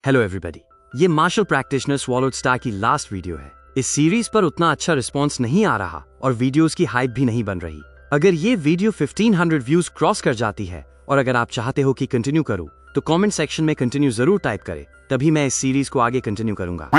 Hello everybody, ये martial practitioner swallowed star की last video है। इस सीरीज पर उतना अच्छा रिस्पॉन्स नहीं आ रहा और वीडियोस की हाइप भी नहीं बन रही। अगर ये वीडियो 1500 व्यूज क्रॉस कर जाती है और अगर आप चाहते हो कि कंटिन्यू करूं तो कमेंट सेक्शन में कंटिन्यू जरूर टाइप करें, तभी मैं इस सीरीज को आगे कंटिन्यू करूंगा।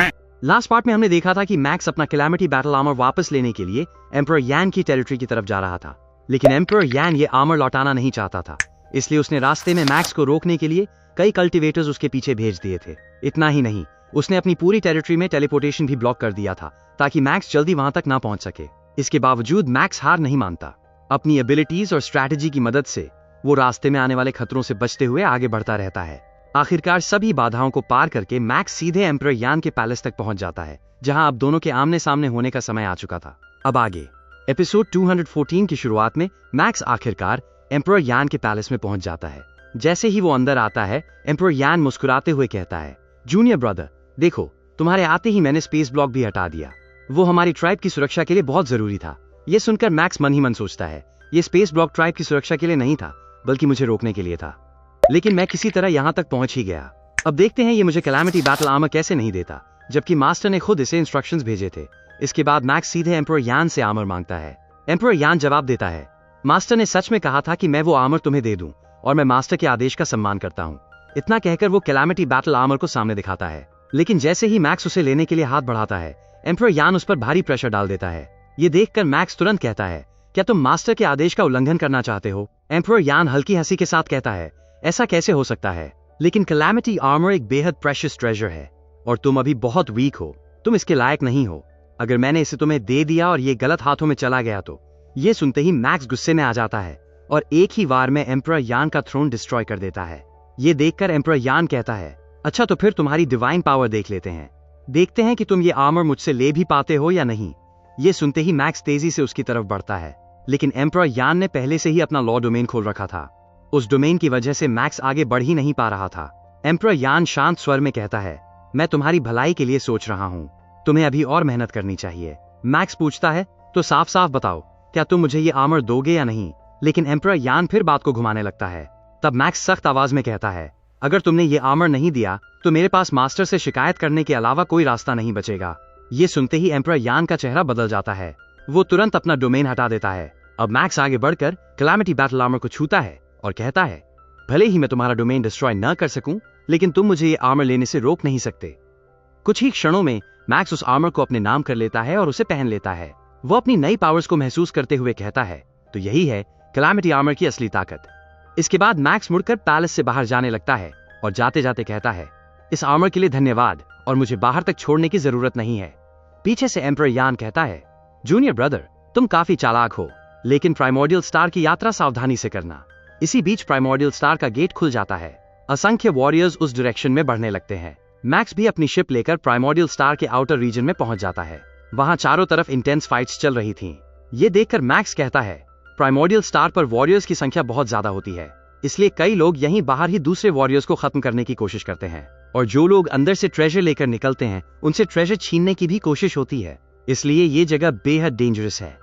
लास्ट पार्ट में हमने देखा था कि मैक्स अपना कैलामिटी बैटल आर्मर वापस लेने के लिए एम्परर यान की टेरिटरी की तरफ जा रहा था, लेकिन एम्परर यान ये आर्मर लौटाना नहीं चाहता था। इसलिए उसने रास्ते में मैक्स को रोकने के लिए कई कल्टिवेटर्स उसके पीछे भेज दिए थे। इतना ही नहीं, उसने अपनी पूरी टेरिटरी में टेलीपोर्टेशन भी ब्लॉक कर दिया था ताकि मैक्स जल्दी वहां तक ना पहुंच सके। इसके बावजूद मैक्स हार नहीं मानता। अपनी एबिलिटीज और स्ट्रैटेजी की मदद से वो रास्ते में आने वाले खतरों से बचते हुए आगे बढ़ता रहता है। आखिरकार सभी बाधाओं को पार करके मैक्स सीधे एम्परर यान के पैलेस तक पहुंच जाता है, जहां अब दोनों के आमने सामने होने का समय आ चुका था। अब आगे एपिसोड 214 की शुरुआत में मैक्स आखिरकार एम्परर यान के पैलेस में पहुंच जाता है। जैसे ही वो अंदर आता है, एम्परर यान मुस्कुराते हुए कहता है, जूनियर ब्रदर, देखो, तुम्हारे आते ही मैंने स्पेस ब्लॉक भी हटा दिया। वो हमारी ट्राइब की सुरक्षा के लिए बहुत जरूरी था। ये सुनकर मैक्स मन ही मन सोचता है, ये स्पेस ब्लॉक ट्राइब की सुरक्षा के लिए नहीं था, बल्कि मुझे रोकने के लिए था। लेकिन मैं किसी तरह यहाँ तक पहुंच ही गया। अब देखते हैं ये मुझे कैलामिटी बैटल आर्मर कैसे नहीं देता, जबकि मास्टर ने खुद इसे इंस्ट्रक्शंस भेजे थे। इसके बाद मैक्स सीधे एम्परर यान से आर्मर मांगता है। एम्परर यान जवाब देता है, मास्टर ने सच में कहा था कि मैं वो आर्मर तुम्हें दे दूं और मैं मास्टर के आदेश का सम्मान करता हूं। इतना कहकर वो कैलामिटी बैटल आर्मर को सामने दिखाता है, लेकिन जैसे ही मैक्स उसे लेने के लिए हाथ बढ़ाता है, एम्परर यान उस पर भारी प्रेशर डाल देता है। ये देखकर मैक्स तुरंत कहता है, क्या तुम मास्टर के आदेश का उल्लंघन करना चाहते हो? एम्परर यान हल्की हंसी के साथ कहता है, ऐसा कैसे हो सकता है? लेकिन कैलामिटी आर्मर एक बेहद प्रेशियस ट्रेजर है और तुम अभी बहुत वीक हो, तुम इसके लायक नहीं हो। अगर मैंने इसे तुम्हें दे दिया और ये गलत हाथों में चला गया तो। ये सुनते ही मैक्स गुस्से में आ जाता है और एक ही वार में एम्परर यान का थ्रोन डिस्ट्रॉय कर देता है। ये देखकर एम्परर यान कहता है, अच्छा तो फिर तुम्हारी डिवाइन पावर देख लेते हैं, देखते हैं कि तुम ये आर्मर मुझसे ले भी पाते हो या नहीं। ये सुनते ही मैक्स तेजी से उसकी तरफ बढ़ता है, लेकिन एम्परर यान ने पहले से ही अपना लॉ डोमेन खोल रखा था। उस डोमेन की वजह से मैक्स आगे बढ़ ही नहीं पा रहा था। एम्परर यान शांत स्वर में कहता है, मैं तुम्हारी भलाई के लिए सोच रहा हूँ, तुम्हें अभी और मेहनत करनी चाहिए। मैक्स पूछता है, तो साफ साफ बताओ, क्या तुम मुझे ये आर्मर दोगे या नहीं? लेकिन एम्परर यान फिर बात को घुमाने लगता है। तब मैक्स सख्त आवाज में कहता है, अगर तुमने ये आर्मर नहीं दिया तो मेरे पास मास्टर से शिकायत करने के अलावा कोई रास्ता नहीं बचेगा। ये सुनते ही एम्परर यान का चेहरा बदल जाता है। वो तुरंत अपना डोमेन हटा देता है। अब मैक्स आगे बढ़कर कैलामिटी बैटल आर्मर को छूता है और कहता है, भले ही मैं तुम्हारा डोमेन डिस्ट्रॉय न कर सकूं, लेकिन तुम मुझे ये आर्मर लेने से रोक नहीं सकते। कुछ ही क्षणों में मैक्स उस आर्मर को अपने नाम कर लेता है और उसे पहन लेता है। वो अपनी नई पावर्स को महसूस करते हुए कहता है, तो यही है कैलामिटी आर्मर की असली ताकत। इसके बाद मैक्स मुड़कर पैलेस से बाहर जाने लगता है और जाते जाते कहता है, इस आर्मर के लिए धन्यवाद और मुझे बाहर तक छोड़ने की जरूरत नहीं है। पीछे से एम्परर यान कहता है, जूनियर ब्रदर, तुम काफी चालाक हो, लेकिन प्राइमोर्डियल स्टार की यात्रा सावधानी से करना। इसी बीच प्राइमोर्डियल स्टार का गेट खुल जाता है। असंख्य वॉरियर्स उस डायरेक्शन में बढ़ने लगते हैं। मैक्स भी अपनी शिप लेकर प्राइमोर्डियल स्टार के आउटर रीजन में पहुंच जाता है। वहां चारों तरफ इंटेंस फाइट्स चल रही थीं। ये देखकर मैक्स कहता है, प्राइमोर्डियल स्टार पर वॉरियर्स की संख्या बहुत ज्यादा होती है, इसलिए कई लोग यहीं बाहर ही दूसरे वॉरियर्स को खत्म करने की कोशिश करते हैं और जो लोग अंदर से ट्रेजर लेकर निकलते हैं उनसे ट्रेजर छीनने की भी कोशिश होती है। इसलिए ये जगह बेहद डेंजरस है।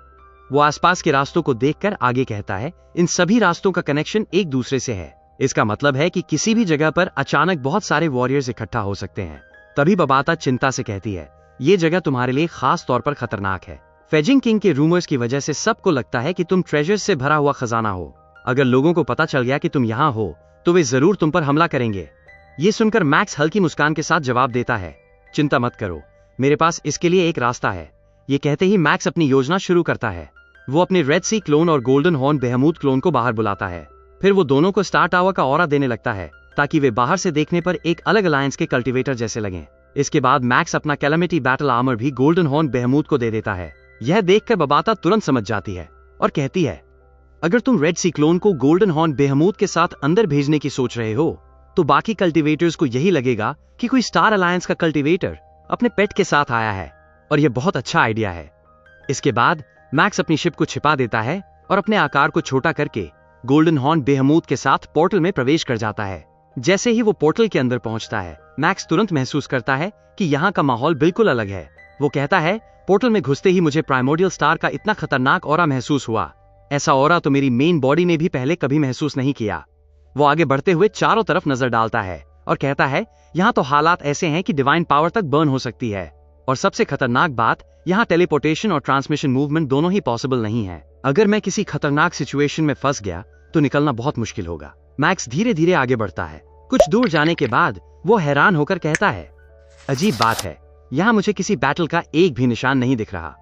वो आसपास के रास्तों को देखकर आगे कहता है, इन सभी रास्तों का कनेक्शन एक दूसरे से है। इसका मतलब है कि किसी भी जगह पर अचानक बहुत सारे वॉरियर्स इकट्ठा हो सकते हैं। तभी बबाता चिंता से कहती है, ये जगह तुम्हारे लिए खास तौर पर खतरनाक है। फेजिंग किंग के रूमर्स की वजह से सबको लगता है कि तुम ट्रेजर से भरा हुआ खजाना हो। अगर लोगों को पता चल गया कि तुम यहाँ हो तो वे जरूर तुम पर हमला करेंगे। ये सुनकर मैक्स हल्की मुस्कान के साथ जवाब देता है, चिंता मत करो, मेरे पास इसके लिए एक रास्ता है। ये कहते ही मैक्स अपनी योजना शुरू करता है। वो अपने रेड सी क्लोन और गोल्डन हॉर्न बेहमूद क्लोन को बाहर बुलाता है। फिर वो दोनों को स्टार टावर का ऑरा देने लगता है ताकि वे बाहर से देखने पर एक अलग अलायंस के कल्टिवेटर जैसे लगें। इसके बाद मैक्स अपना कैलामिटी बैटल आर्मर भी गोल्डन हॉर्न बेहमूद को दे देता है। यह देखकर बबाता तुरंत समझ जाती है और कहती है, अगर तुम रेड सी क्लोन को गोल्डन हॉर्न बेहमूद के साथ अंदर भेजने की सोच रहे हो तो बाकी कल्टिवेटर्स को यही लगेगा कि कोई स्टार अलायंस का कल्टिवेटर अपने पेट के साथ आया है और यह बहुत अच्छा आइडिया है। इसके बाद मैक्स अपनी शिप को छिपा देता है और अपने आकार को छोटा करके गोल्डन हॉर्न बेहमूद के साथ पोर्टल में प्रवेश कर जाता है। जैसे ही वो पोर्टल के अंदर पहुंचता है, मैक्स तुरंत महसूस करता है कि यहाँ का माहौल बिल्कुल अलग है। वो कहता है, पोर्टल में घुसते ही मुझे प्राइमोर्डियल स्टार का इतना खतरनाक ऑरा महसूस हुआ, ऐसा ऑरा तो मेरी मेन बॉडी ने भी पहले कभी महसूस नहीं किया। वो आगे बढ़ते हुए चारों तरफ नजर डालता है और कहता है यहाँ तो हालात ऐसे हैं कि डिवाइन पावर तक बर्न हो सकती है, और सबसे खतरनाक बात यहाँ टेलीपोर्टेशन और ट्रांसमिशन मूवमेंट दोनों ही पॉसिबल नहीं है। अगर मैं किसी खतरनाक सिचुएशन में फंस गया तो निकलना बहुत मुश्किल होगा। मैक्स धीरे धीरे आगे बढ़ता है। कुछ दूर जाने के बाद वो हैरान होकर कहता है, अजीब बात है, यहाँ मुझे किसी बैटल का एक भी निशान नहीं दिख रहा।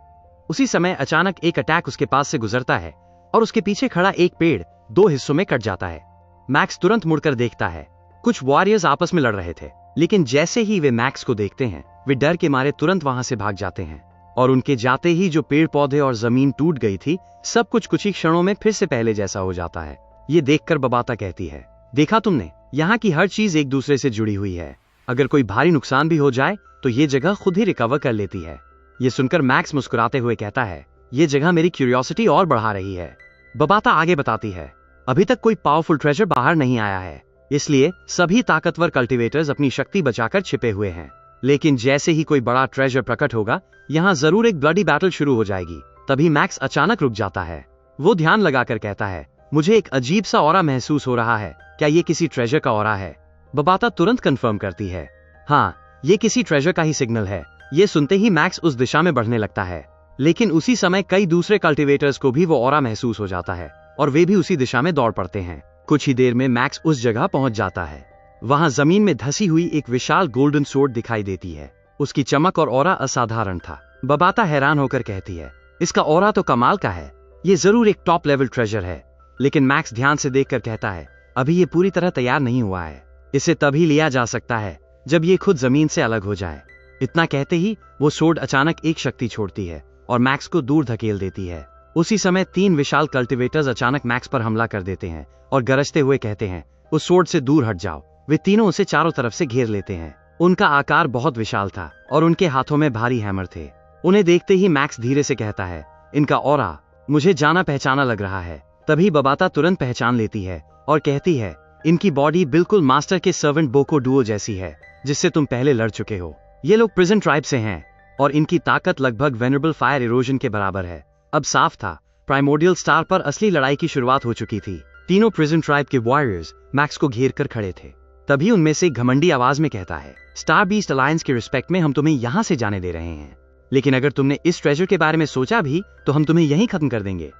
उसी समय अचानक एक अटैक उसके पास से गुजरता है और उसके पीछे खड़ा एक पेड़ 2 हिस्सों में कट जाता है। मैक्स तुरंत मुड़कर देखता है। कुछ वॉरियर्स आपस में लड़ रहे थे, लेकिन जैसे ही वे मैक्स को देखते हैं वे डर के मारे तुरंत वहां से भाग जाते हैं, और उनके जाते ही जो पेड़ पौधे और जमीन टूट गई थी सब कुछ ही क्षणों में फिर से पहले जैसा हो जाता है। ये देखकर बबाता कहती है, देखा तुमने, यहाँ की हर चीज एक दूसरे से जुड़ी हुई है। अगर कोई भारी नुकसान भी हो जाए तो ये जगह खुद ही रिकवर कर लेती है। ये सुनकर मैक्स मुस्कुराते हुए कहता है, ये जगह मेरी क्यूरियोसिटी और बढ़ा रही है। बबाता आगे बताती है, अभी तक कोई पावरफुल ट्रेजर बाहर नहीं आया है, इसलिए सभी ताकतवर कल्टीवेटर्स अपनी शक्ति बचाकर छिपे हुए हैं। लेकिन जैसे ही कोई बड़ा ट्रेजर प्रकट होगा यहाँ जरूर एक ब्लडी बैटल शुरू हो जाएगी। तभी मैक्स अचानक रुक जाता है। वो ध्यान लगाकर कहता है, मुझे एक अजीब सा ऑरा महसूस हो रहा है, क्या ये किसी ट्रेजर का ऑरा है? बबाता तुरंत कंफर्म करती है, हाँ, ये किसी ट्रेजर का ही सिग्नल है। ये सुनते ही मैक्स उस दिशा में बढ़ने लगता है, लेकिन उसी समय कई दूसरे कल्टीवेटर्स को भी वो ऑरा महसूस हो जाता है और वे भी उसी दिशा में दौड़ पड़ते हैं। कुछ ही देर में मैक्स उस जगह पहुंच जाता है। वहां जमीन में धसी हुई एक विशाल गोल्डन सोर्ड दिखाई देती है। उसकी चमक और ऑरा असाधारण था। बबाता हैरान होकर कहती है, इसका ऑरा तो कमाल का है, ये जरूर एक टॉप लेवल ट्रेजर है। लेकिन मैक्स ध्यान से देखकर कहता है, अभी ये पूरी तरह तैयार नहीं हुआ है, इसे तभी लिया जा सकता है जब ये खुद जमीन से अलग हो जाए। इतना कहते ही वो सोर्ड अचानक एक शक्ति छोड़ती है और मैक्स को दूर धकेल देती है। उसी समय 3 विशाल कल्टीवेटर्स अचानक मैक्स पर हमला कर देते हैं और गरजते हुए कहते हैं, उस सोर्ड से दूर हट जाओ। वे तीनों उसे चारों तरफ से घेर लेते हैं। उनका आकार बहुत विशाल था और उनके हाथों में भारी हैमर थे। उन्हें देखते ही मैक्स धीरे से कहता है, इनका ऑरा मुझे जाना पहचाना लग रहा है। तभी बबाता तुरंत पहचान लेती है और कहती है, इनकी बॉडी बिल्कुल मास्टर के सर्वेंट बोको डुओ जैसी है, जिससे तुम पहले लड़ चुके हो। ये लोग प्रिजन ट्राइब से हैं और इनकी ताकत लगभग वेनरेबल फायर इरोजन के बराबर है। अब साफ था, प्राइमोर्डियल स्टार पर असली लड़ाई की शुरुआत हो चुकी थी। तीनों प्रिजन ट्राइब के वॉरियर्स मैक्स को घेर कर खड़े थे। तभी उनमें से एक घमंडी आवाज में कहता है, स्टार बीस्ट अलायंस के रिस्पेक्ट में हम तुम्हें यहाँ से जाने दे रहे हैं, लेकिन अगर तुमने इस ट्रेजर के बारे में सोचा भी तो हम तुम्हें यहीं खत्म कर देंगे।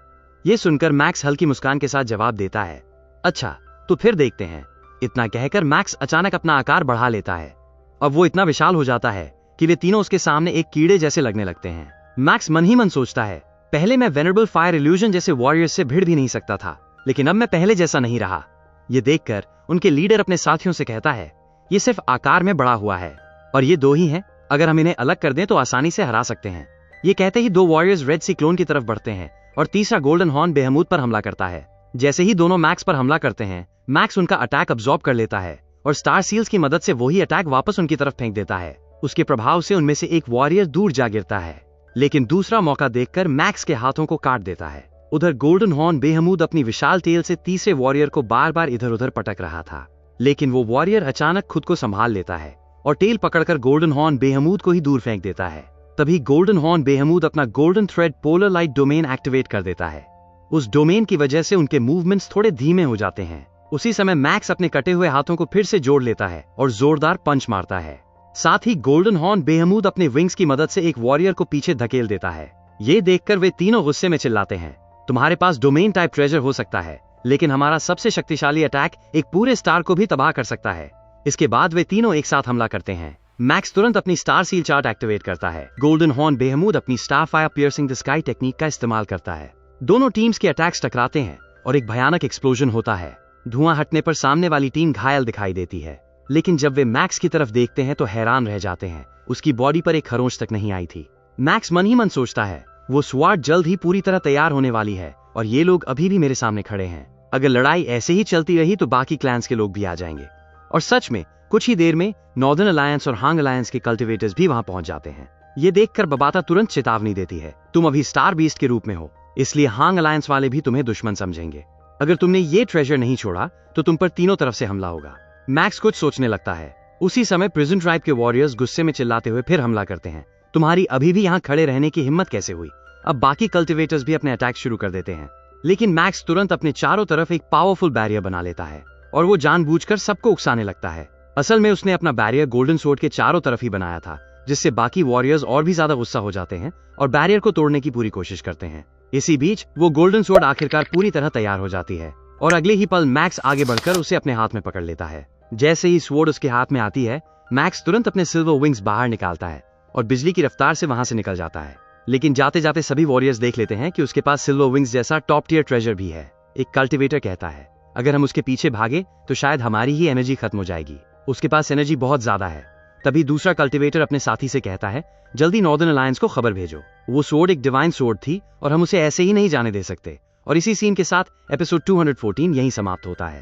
ये सुनकर मैक्स हल्की मुस्कान के साथ जवाब देता है, अच्छा तो फिर देखते हैं। इतना कहकर मैक्स अचानक अपना आकार बढ़ा लेता है। अब वो इतना विशाल हो जाता है कि वे तीनों उसके सामने एक कीड़े जैसे लगने लगते हैं। मैक्स मन ही मन सोचता है, पहले मैं वेनरेबल फायर इल्यूजन जैसे वॉरियर्स से भिड़ भी नहीं सकता था, लेकिन अब मैं पहले जैसा नहीं रहा। ये देखकर उनके लीडर अपने साथियों से कहता है, ये सिर्फ आकार में बड़ा हुआ है और ये 2 ही हैं, अगर हम इन्हें अलग कर दें तो आसानी से हरा सकते हैं। ये कहते ही 2 वॉरियर्स रेड सी क्लोन की तरफ बढ़ते हैं और तीसरा गोल्डन हॉर्न बेहमूद पर हमला करता है। जैसे ही दोनों मैक्स पर हमला करते हैं, मैक्स उनका अटैक अब्सॉर्ब कर लेता है और स्टार सील्स की मदद से वही अटैक वापस उनकी तरफ फेंक देता है। उसके प्रभाव से उनमें से एक वॉरियर दूर जा गिरता है, लेकिन दूसरा मौका देखकर मैक्स के हाथों को काट देता है। उधर गोल्डन हॉर्न बेहमूद अपनी विशाल टेल से तीसरे वॉरियर को बार बार इधर उधर पटक रहा था, लेकिन वो वॉरियर अचानक खुद को संभाल लेता है और टेल पकड़कर गोल्डन हॉर्न बेहमूद को ही दूर फेंक देता है। तभी गोल्डन हॉर्न बेहमूद अपना golden thread polar light domain activate कर देता है। उस डोमेन की वजह से उनके मूवमेंट्स थोड़े धीमे हो जाते हैं। उसी समय मैक्स अपने कटे हुए हाथों को फिर से जोड़ लेता है और जोरदार पंच मारता है। साथ ही गोल्डन हॉर्न बेहमूद अपने विंग्स की मदद से एक वॉरियर को पीछे धकेल देता है। ये देखकर वे तीनों गुस्से में चिल्लाते हैं, तुम्हारे पास डोमेन टाइप ट्रेजर हो सकता है, लेकिन हमारा सबसे शक्तिशाली अटैक एक पूरे स्टार को भी तबाह कर सकता है। इसके बाद वे तीनों एक साथ हमला करते हैं। मैक्स तुरंत अपनी स्टार सील चार्ट एक्टिवेट करता है। गोल्डन हॉर्न बेहमूद अपनी star fire piercing the sky technique का इस्तेमाल करता है। दोनों टीम्स के अटैक्स टकराते हैं और एक भयानक एक्सप्लोजन होता है। धुआं हटने पर सामने वाली टीम घायल दिखाई देती है, लेकिन जब वे मैक्स की तरफ देखते हैं तो हैरान रह जाते हैं। उसकी बॉडी पर एक खरोंच तक नहीं आई थी। मैक्स मन ही मन सोचता है, वो स्वार्ड जल्द ही पूरी तरह तैयार होने वाली है और ये लोग अभी भी मेरे सामने खड़े हैं। अगर लड़ाई ऐसे ही चलती रही तो बाकी क्लैंस के लोग भी आ जाएंगे। और सच में कुछ ही देर में नॉर्दर्न अलायंस और हांग अलायंस के कल्टिवेटर्स भी वहां पहुंच जाते हैं। ये देखकर बबाता तुरंत चेतावनी देती है, तुम अभी स्टार बीस्ट के रूप में हो, इसलिए हांग अलायंस वाले भी तुम्हें दुश्मन समझेंगे। अगर तुमने ये ट्रेजर नहीं छोड़ा तो तुम पर तीनों तरफ से हमला होगा। मैक्स कुछ सोचने लगता है। उसी समय प्रिजन ट्राइब के वॉरियर्स गुस्से में चिल्लाते हुए फिर हमला करते हैं, तुम्हारी अभी भी यहाँ खड़े रहने की हिम्मत कैसे हुई? अब बाकी कल्टिवेटर्स भी अपने अटैक शुरू कर देते हैं, लेकिन मैक्स तुरंत अपने चारों तरफ एक पावरफुल बैरियर बना लेता है और वो जानबूझकर सबको उकसाने लगता है। असल में उसने अपना बैरियर गोल्डन स्वॉर्ड के चारों तरफ ही बनाया था, जिससे बाकी वॉरियर्स और भी ज्यादा गुस्सा हो जाते हैं और बैरियर को तोड़ने की पूरी कोशिश करते हैं। इसी बीच वो गोल्डन स्वॉर्ड आखिरकार पूरी तरह तैयार हो जाती है और अगले ही पल मैक्स आगे बढ़कर उसे अपने हाथ में पकड़ लेता है। जैसे ही स्वॉर्ड उसके हाथ में आती है, मैक्स तुरंत अपने सिल्वर विंग्स बाहर निकालता है और बिजली की रफ्तार से वहां से निकल जाता है। लेकिन जाते जाते सभी वॉरियर्स देख लेते हैं कि उसके पास सिल्वर विंग्स जैसा टॉप टियर ट्रेजर भी है। एक कल्टिवेटर कहता है, अगर हम उसके पीछे भागे तो शायद हमारी ही एनर्जी खत्म हो जाएगी। उसके पास एनर्जी बहुत ज्यादा है। तभी दूसरा कल्टिवेटर अपने साथी से कहता है, जल्दी नॉर्दर्न अलायंस को खबर भेजो। वो स्वॉर्ड एक डिवाइन स्वॉर्ड थी और हम उसे ऐसे ही नहीं जाने दे सकते। और इसी सीन के साथ एपिसोड 214 यहीं समाप्त होता है।